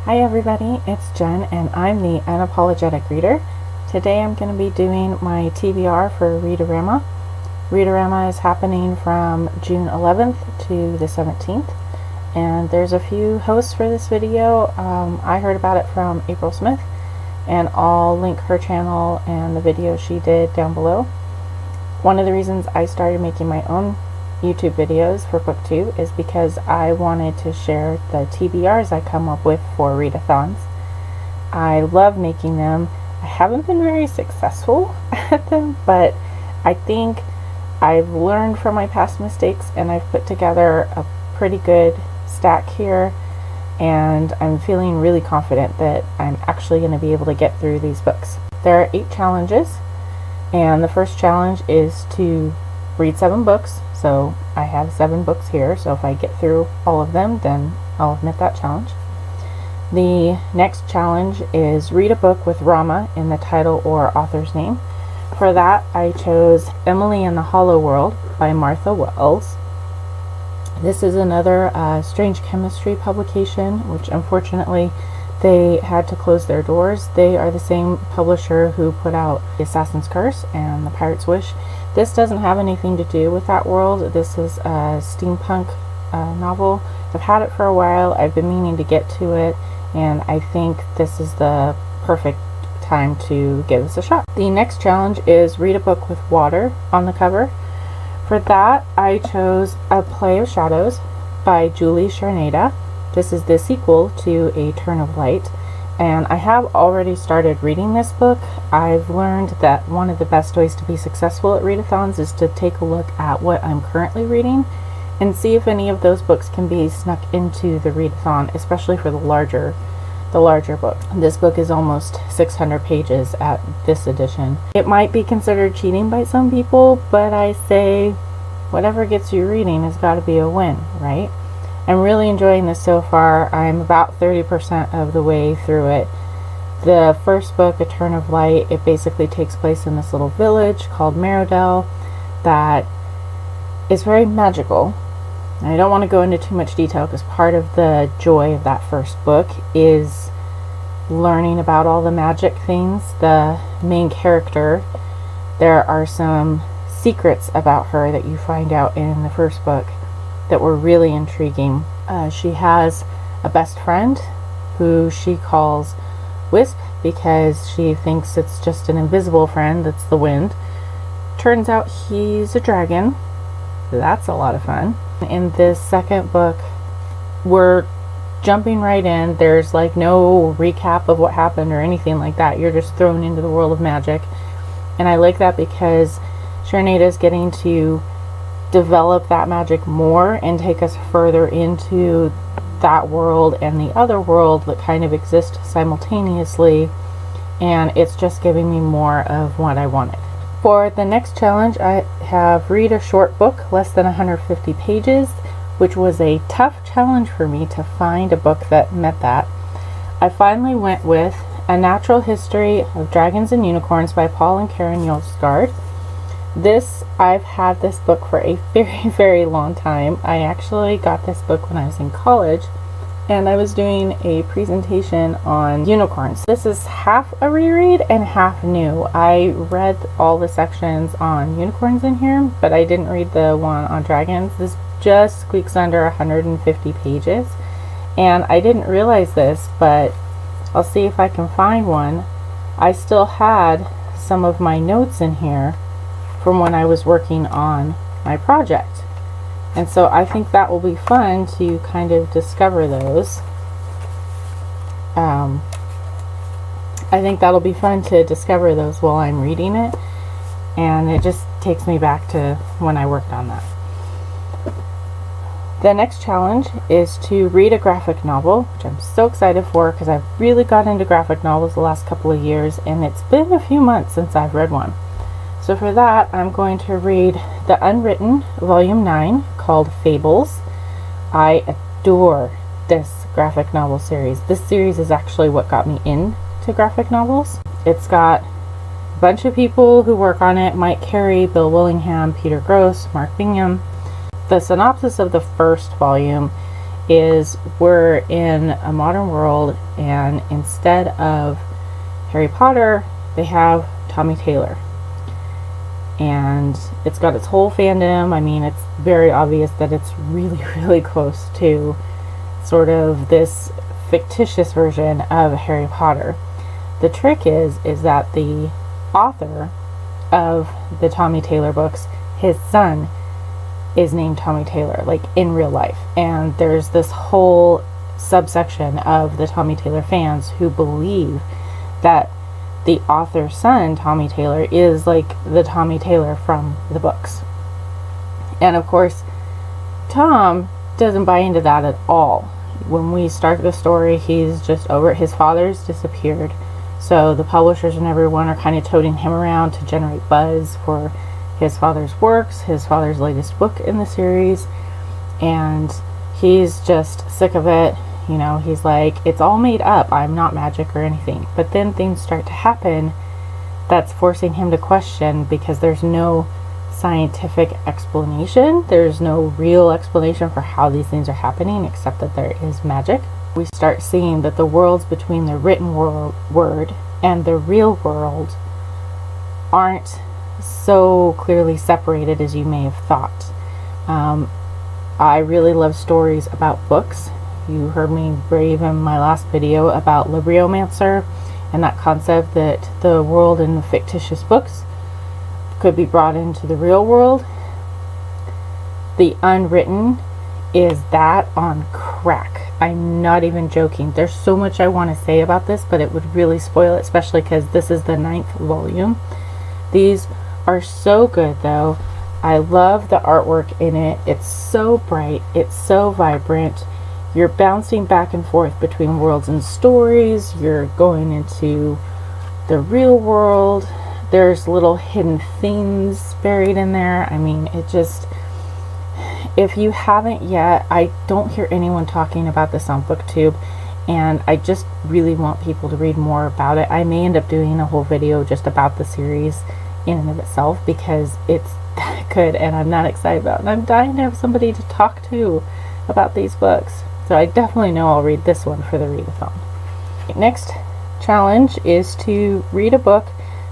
Hi everybody, it's Jen and I'm the Unapologetic Reader. Today I'm going to be doing my TBR for Read-O-Rama. Read-O-Rama is happening from June 11th to the 17th, and there's a few hosts for this video. I heard about it from April Smith, and I'll link her channel and the video she did down below. One of the reasons I started making my own YouTube videos for book 2 is because I wanted to share the TBRs I come up with for readathons. I love making them. I haven't been very successful at them, but I think I've learned from my past mistakes and I've put together a pretty good stack here, and I'm feeling really confident that I'm actually going to be able to get through these books. There are 8 challenges, and the first challenge is to read 7 books. So I have 7 books here, so if I get through all of them, then I'll admit that challenge. The next challenge is read a book with Rama in the title or author's name. For that, I chose Emily in the Hollow World by Martha Wells. This is another Strange Chemistry publication, which unfortunately they had to close their doors. They are the same publisher who put out The Assassin's Curse and The Pirate's Wish. This doesn't have anything to do with that world. This is a steampunk novel. I've had it for a while. I've been meaning to get to it, and I think this is the perfect time to give this a shot. The next challenge is read a book with water on the cover. For that, I chose A Play of Shadows by Julie Charnada. This is the sequel to A Turn of Light, and I have already started reading this book. I've learned that one of the best ways to be successful at readathons is to take a look at what I'm currently reading and see if any of those books can be snuck into the readathon, especially for the larger book. This book is almost 600 pages at this edition. It might be considered cheating by some people, but I say whatever gets you reading has got to be a win, right? I'm really enjoying this so far. I'm about 30% of the way through it. The first book, A Turn of Light, it basically takes place in this little village called Merodell that is very magical. And I don't want to go into too much detail because part of the joy of that first book is learning about all the magic things. The main character, there are some secrets about her that you find out in the first book that were really intriguing. She has a best friend who she calls Wisp because she thinks it's just an invisible friend that's the wind. Turns out he's a dragon. That's a lot of fun. In this second book, we're jumping right in. There's like no recap of what happened or anything like that. You're just thrown into the world of magic. And I like that because Charnada is getting to develop that magic more and take us further into that world and the other world that kind of exist simultaneously, and it's just giving me more of what I wanted. For the next challenge, I have read a short book less than 150 pages, which was a tough challenge for me to find a book that met that. I finally went with A Natural History of Dragons and Unicorns by Paul and Karen Yolsgaard. I've had this book for a very, very long time. I actually got this book when I was in college, and I was doing a presentation on unicorns. This is half a reread and half new. I read all the sections on unicorns in here, but I didn't read the one on dragons. This just squeaks under 150 pages, and I didn't realize this, but I'll see if I can find one. I still had some of my notes in here from when I was working on my project, and so I think that will be fun to kind of discover those. I think that'll be fun to discover those while I'm reading it, and it just takes me back to when I worked on that. The next challenge is to read a graphic novel, which I'm so excited for because I've really got into graphic novels the last couple of years, and it's been a few months since I've read one. So for that, I'm going to read The Unwritten, Volume 9, called Fables. I adore this graphic novel series. This series is actually what got me into graphic novels. It's got a bunch of people who work on it: Mike Carey, Bill Willingham, Peter Gross, Mark Bingham. The synopsis of the first volume is we're in a modern world, and instead of Harry Potter, they have Tommy Taylor. And it's got its whole fandom. I mean, it's very obvious that it's really, really close to sort of this fictitious version of Harry Potter. The trick is that the author of the Tommy Taylor books, his son is named Tommy Taylor, like in real life. And there's this whole subsection of the Tommy Taylor fans who believe that the author's son, Tommy Taylor, is like the Tommy Taylor from the books. And of course, Tom doesn't buy into that at all. When we start the story, he's just over it. His father's disappeared. So the publishers and everyone are kind of toting him around to generate buzz for his father's works, his father's latest book in the series. And he's just sick of it. You know, he's like, it's all made up. I'm not magic or anything. But then things start to happen that's forcing him to question, because there's no scientific explanation. There's no real explanation for how these things are happening, except that there is magic. We start seeing that the worlds between the written word and the real world aren't so clearly separated as you may have thought. I really love stories about books. You heard me rave in my last video about Libriomancer and that concept that the world in the fictitious books could be brought into the real world. The unwritten is that on crack. I'm not even joking. There's so much I want to say about this, but it would really spoil it, especially because this is the 9th volume. These are so good though. I love the artwork in it. It's so bright. It's so vibrant. You're bouncing back and forth between worlds and stories. You're going into the real world. There's little hidden themes buried in there. I mean, it just, if you haven't yet, I don't hear anyone talking about this on BookTube, and I just really want people to read more about it. I may end up doing a whole video just about the series in and of itself, because it's that good and I'm not excited about it. And I'm dying to have somebody to talk to about these books. So I definitely know I'll read this one for the readathon. Next challenge is to read a book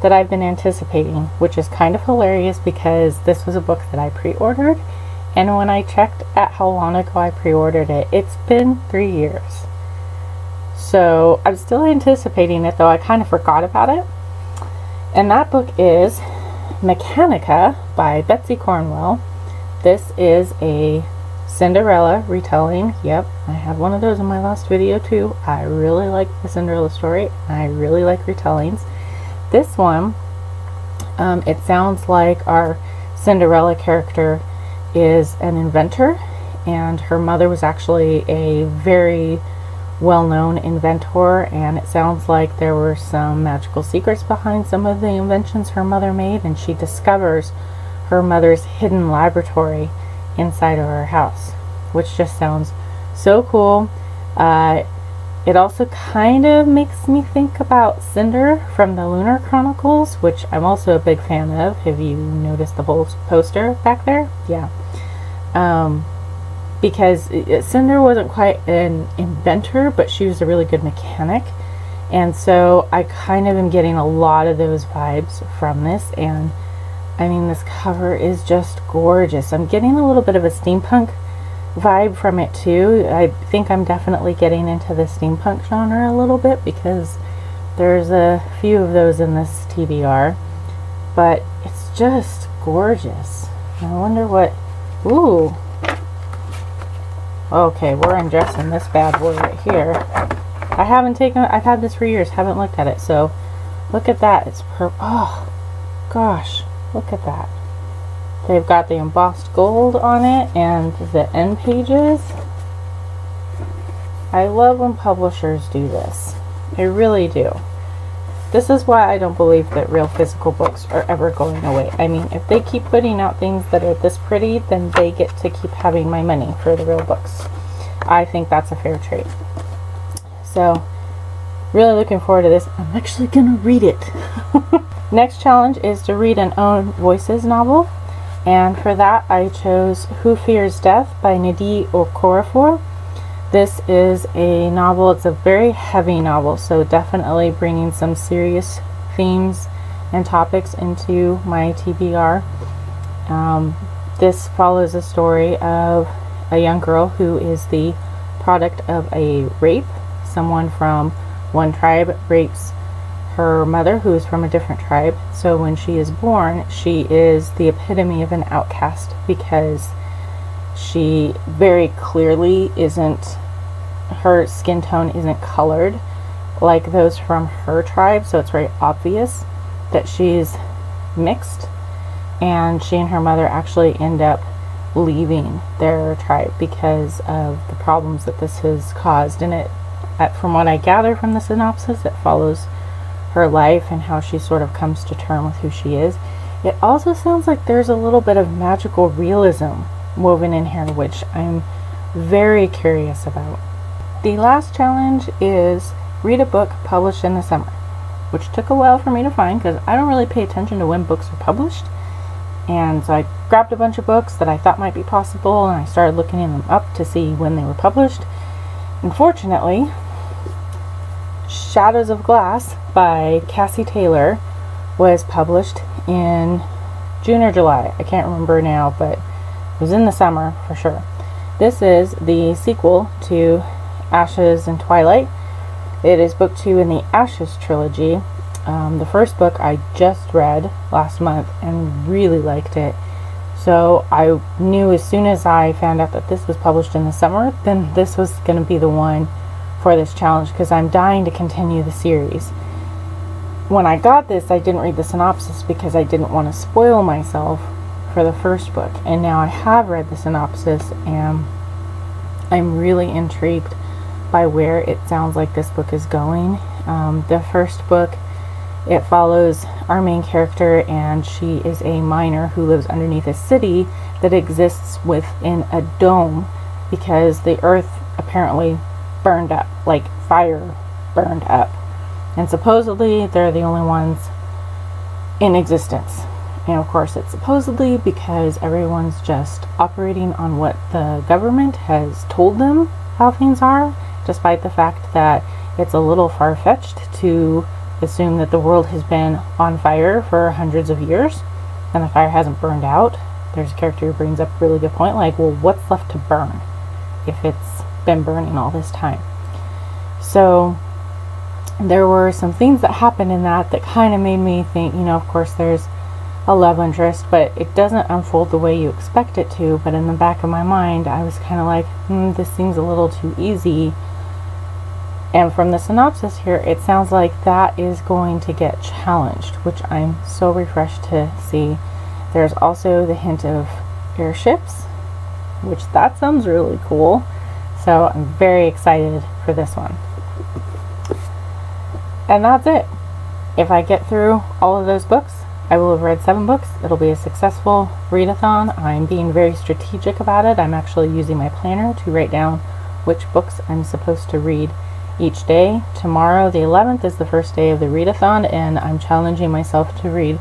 that I've been anticipating, which is kind of hilarious because this was a book that I pre-ordered, and when I checked at how long ago I pre-ordered it, it's been 3 years. So I'm still anticipating it, though I kind of forgot about it. And that book is Mechanica by Betsy Cornwell. This is a Cinderella retelling. Yep, I had one of those in my last video too. I really like the Cinderella story. I really like retellings. This one, it sounds like our Cinderella character is an inventor, and her mother was actually a very well-known inventor, and it sounds like there were some magical secrets behind some of the inventions her mother made, and she discovers her mother's hidden laboratory inside of her house, which just sounds so cool. It also kind of makes me think about Cinder from the Lunar Chronicles, which I'm also a big fan of. Have you noticed the whole poster back there? Yeah. Because Cinder wasn't quite an inventor, but she was a really good mechanic. And so I kind of am getting a lot of those vibes from this. And I mean, this cover is just gorgeous. I'm getting a little bit of a steampunk vibe from it too. I think I'm definitely getting into the steampunk genre a little bit because there's a few of those in this TBR, but it's just gorgeous. I wonder what, ooh, okay, we're undressing this bad boy right here. I've had this for years, haven't looked at it, so look at that. It's oh gosh, look at that. They've got the embossed gold on it and the end pages. I love when publishers do this. I really do. This is why I don't believe that real physical books are ever going away. I mean, if they keep putting out things that are this pretty, then they get to keep having my money for the real books. I think that's a fair trade. So, really looking forward to this. I'm actually gonna read it. Next challenge is to read an Own Voices novel. And for that, I chose Who Fears Death by Nnedi Okorafor. This is a novel. It's a very heavy novel, so definitely bringing some serious themes and topics into my TBR. This follows a story of a young girl who is the product of a rape. Someone from one tribe rapes her mother, who is from a different tribe. So when she is born, she is the epitome of an outcast because she very clearly isn't, her skin tone isn't colored like those from her tribe, so it's very obvious that she's mixed, and she and her mother actually end up leaving their tribe because of the problems that this has caused. And from what I gather from the synopsis, it follows her life and how she sort of comes to terms with who she is. It also sounds like there's a little bit of magical realism woven in here, which I'm very curious about. The last challenge is read a book published in the summer, which took a while for me to find because I don't really pay attention to when books are published. And so I grabbed a bunch of books that I thought might be possible, and I started looking them up to see when they were published. Unfortunately, Shadows of Glass by Cassie Taylor was published in June or July. I can't remember now, but it was in the summer for sure. This is the sequel to Ashes and Twilight. It is book 2 in the Ashes trilogy. The first book I just read last month and really liked it. So I knew as soon as I found out that this was published in the summer, then this was going to be the one for this challenge because I'm dying to continue the series. When I got this, I didn't read the synopsis because I didn't want to spoil myself for the first book. And now I have read the synopsis and I'm really intrigued by where it sounds like this book is going. The first book, it follows our main character, and she is a miner who lives underneath a city that exists within a dome because the earth apparently burned up, like fire burned up. And supposedly they're the only ones in existence. And of course it's supposedly because everyone's just operating on what the government has told them how things are, despite the fact that it's a little far-fetched to assume that the world has been on fire for hundreds of years and the fire hasn't burned out. There's a character who brings up a really good point, like, well, what's left to burn if it's been burning all this time? So there were some things that happened in that kind of made me think, of course there's a love interest, but it doesn't unfold the way you expect it to. But in the back of my mind, I was kind of like, this seems a little too easy. And from the synopsis here, it sounds like that is going to get challenged, which I'm so refreshed to see. There's also the hint of airships, which that sounds really cool. So I'm very excited for this one. And that's it. If I get through all of those books, I will have read 7 books. It'll be a successful readathon. I'm being very strategic about it. I'm actually using my planner to write down which books I'm supposed to read each day. Tomorrow, the 11th, is the first day of the readathon, and I'm challenging myself to read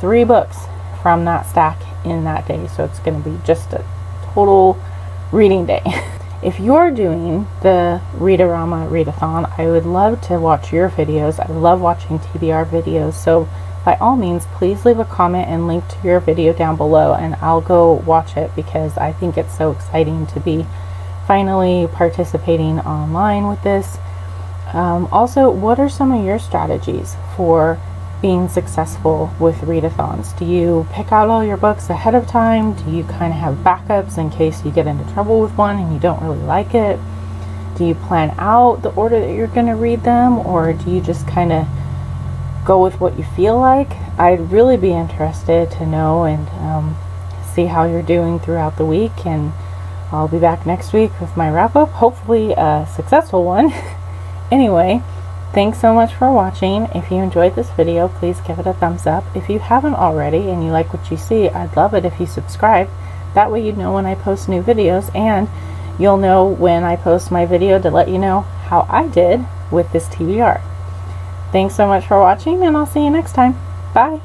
3 books from that stack in that day. So it's going to be just a total reading day. If you're doing the Read-O-Rama readathon, I would love to watch your videos. I love watching TBR videos. So by all means, please leave a comment and link to your video down below, and I'll go watch it because I think it's so exciting to be finally participating online with this. Also, what are some of your strategies for being successful with readathons? Do you pick out all your books ahead of time? Do you kind of have backups in case you get into trouble with one and you don't really like it? Do you plan out the order that you're going to read them, or do you just kind of go with what you feel like? I'd really be interested to know and see how you're doing throughout the week, and I'll be back next week with my wrap-up, hopefully a successful one. Anyway, thanks so much for watching. If you enjoyed this video, please give it a thumbs up. If you haven't already and you like what you see, I'd love it if you subscribe. That way you'd know when I post new videos, and you'll know when I post my video to let you know how I did with this TBR. Thanks so much for watching, and I'll see you next time. Bye!